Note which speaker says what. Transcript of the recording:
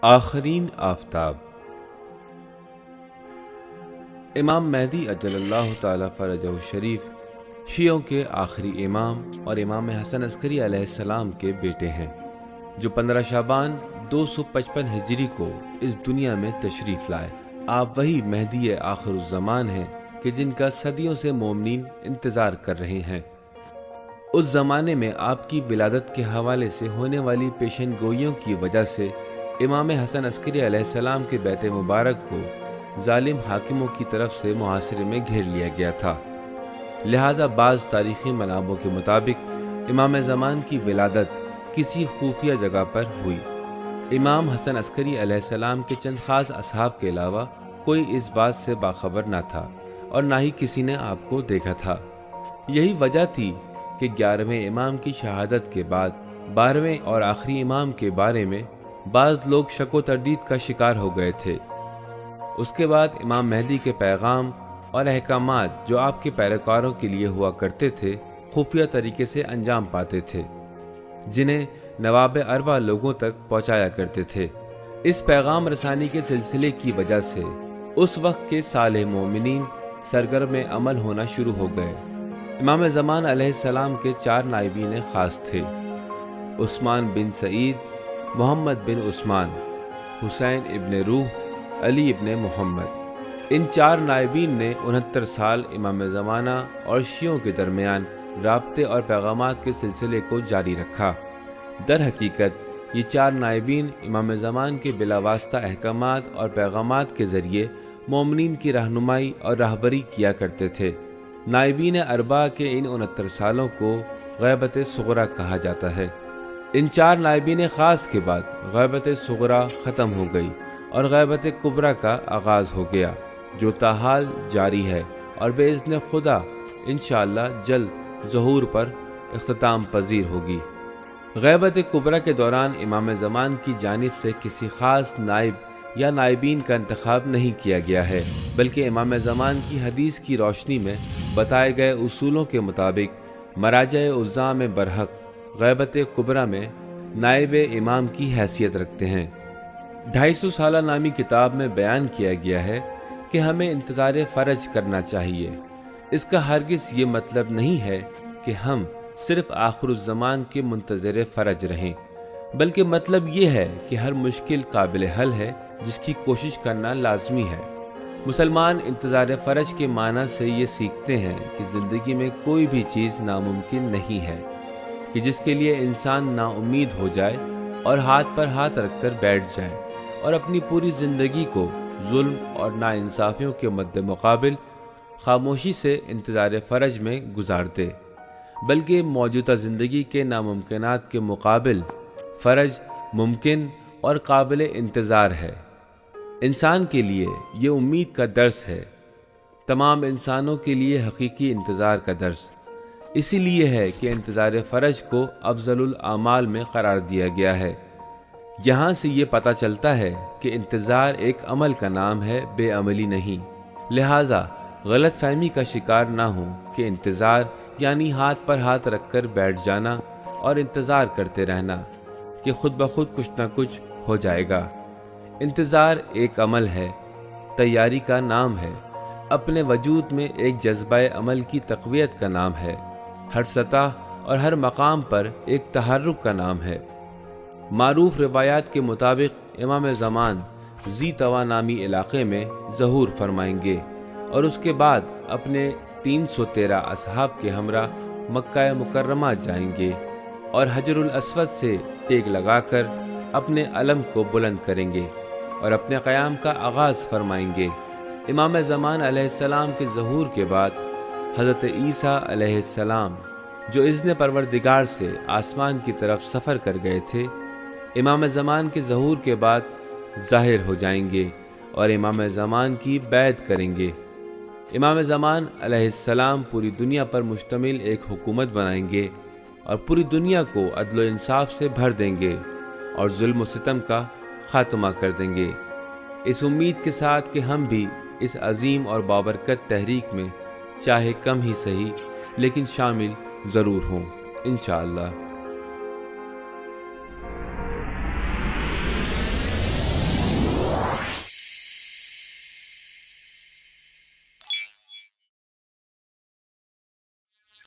Speaker 1: آخرین آفتاب امام مہدی اجل اللہ تعالی فرجہ الشریف شیعوں کے آخری امام اور امام حسن عسکری علیہ السلام کے بیٹے ہیں، جو 15 شعبان 255 ہجری کو اس دنیا میں تشریف لائے۔ آپ وہی مہدی آخر الزمان ہیں کہ جن کا صدیوں سے مومنین انتظار کر رہے ہیں۔ اس زمانے میں آپ کی ولادت کے حوالے سے ہونے والی پیشن گوئیوں کی وجہ سے امام حسن عسکری علیہ السلام کے بیت مبارک کو ظالم حاکموں کی طرف سے محاصرے میں گھیر لیا گیا تھا، لہٰذا بعض تاریخی منابعوں کے مطابق امام زمان کی ولادت کسی خفیہ جگہ پر ہوئی۔ امام حسن عسکری علیہ السلام کے چند خاص اصحاب کے علاوہ کوئی اس بات سے باخبر نہ تھا اور نہ ہی کسی نے آپ کو دیکھا تھا۔ یہی وجہ تھی کہ 11ویں امام کی شہادت کے بعد 12ویں اور آخری امام کے بارے میں بعض لوگ شک و تردید کا شکار ہو گئے تھے۔ اس کے بعد امام مہدی کے پیغام اور احکامات جو آپ کے پیروکاروں کے لیے ہوا کرتے تھے، خفیہ طریقے سے انجام پاتے تھے، جنہیں نواب اربع لوگوں تک پہنچایا کرتے تھے۔ اس پیغام رسانی کے سلسلے کی وجہ سے اس وقت کے صالح مومنین سرگرم عمل ہونا شروع ہو گئے۔ امام زمان علیہ السلام کے 4 نائبین خاص تھے: عثمان بن سعید، محمد بن عثمان، حسین ابن روح، علی ابن محمد۔ ان 4 نائبین نے 69 سال امام زمانہ اور شیعوں کے درمیان رابطے اور پیغامات کے سلسلے کو جاری رکھا۔ در حقیقت یہ 4 نائبین امام زمان کے بلا واسطہ احکامات اور پیغامات کے ذریعے مومنین کی رہنمائی اور رہبری کیا کرتے تھے۔ نائبین اربعہ کے ان 69 سالوں کو غیبت صغریٰ کہا جاتا ہے۔ ان 4 نائبین خاص کے بعد غیبت صغریٰ ختم ہو گئی اور غیبت کبریٰ کا آغاز ہو گیا، جو تاحال جاری ہے اور باذن خدا انشاءاللہ جلد ظہور پر اختتام پذیر ہوگی۔ غیبت کبریٰ کے دوران امام زمان کی جانب سے کسی خاص نائب یا نائبین کا انتخاب نہیں کیا گیا ہے، بلکہ امام زمان کی حدیث کی روشنی میں بتائے گئے اصولوں کے مطابق مراجع عظام برحق غیبت کبریٰ میں نائب امام کی حیثیت رکھتے ہیں۔ 250 سالہ نامی کتاب میں بیان کیا گیا ہے کہ ہمیں انتظار فرج کرنا چاہیے۔ اس کا ہرگز یہ مطلب نہیں ہے کہ ہم صرف آخر الزمان کے منتظر فرج رہیں، بلکہ مطلب یہ ہے کہ ہر مشکل قابل حل ہے جس کی کوشش کرنا لازمی ہے۔ مسلمان انتظار فرج کے معنی سے یہ سیکھتے ہیں کہ زندگی میں کوئی بھی چیز ناممکن نہیں ہے کہ جس کے لیے انسان نا امید ہو جائے اور ہاتھ پر ہاتھ رکھ کر بیٹھ جائے اور اپنی پوری زندگی کو ظلم اور ناانصافیوں کے مد مقابل خاموشی سے انتظار فرج میں گزار دے، بلکہ موجودہ زندگی کے ناممکنات کے مقابل فرج ممکن اور قابل انتظار ہے۔ انسان کے لیے یہ امید کا درس ہے، تمام انسانوں کے لیے حقیقی انتظار کا درس۔ اسی لیے ہے کہ انتظار فرج کو افضل الاعمال میں قرار دیا گیا ہے۔ یہاں سے یہ پتہ چلتا ہے کہ انتظار ایک عمل کا نام ہے، بے عملی نہیں۔ لہٰذا غلط فہمی کا شکار نہ ہوں کہ انتظار یعنی ہاتھ پر ہاتھ رکھ کر بیٹھ جانا اور انتظار کرتے رہنا کہ خود بخود کچھ نہ کچھ ہو جائے گا۔ انتظار ایک عمل ہے، تیاری کا نام ہے، اپنے وجود میں ایک جذبہ عمل کی تقویت کا نام ہے، ہر سطح اور ہر مقام پر ایک تحرک کا نام ہے۔ معروف روایات کے مطابق امام زمان ذی طویٰ نامی علاقے میں ظہور فرمائیں گے اور اس کے بعد اپنے 313 اصحاب کے ہمراہ مکہ مکرمہ جائیں گے اور حجر الاسود سے ٹیک لگا کر اپنے علم کو بلند کریں گے اور اپنے قیام کا آغاز فرمائیں گے۔ امام زمان علیہ السلام کے ظہور کے بعد حضرت عیسیٰ علیہ السلام جو اذن پروردگار سے آسمان کی طرف سفر کر گئے تھے، امام زمان کے ظہور کے بعد ظاہر ہو جائیں گے اور امام زمان کی بیعت کریں گے۔ امام زمان علیہ السلام پوری دنیا پر مشتمل ایک حکومت بنائیں گے اور پوری دنیا کو عدل و انصاف سے بھر دیں گے اور ظلم و ستم کا خاتمہ کر دیں گے۔ اس امید کے ساتھ کہ ہم بھی اس عظیم اور بابرکت تحریک میں چاہے کم ہی صحیح لیکن شامل ضرور ہوں انشاءاللہ۔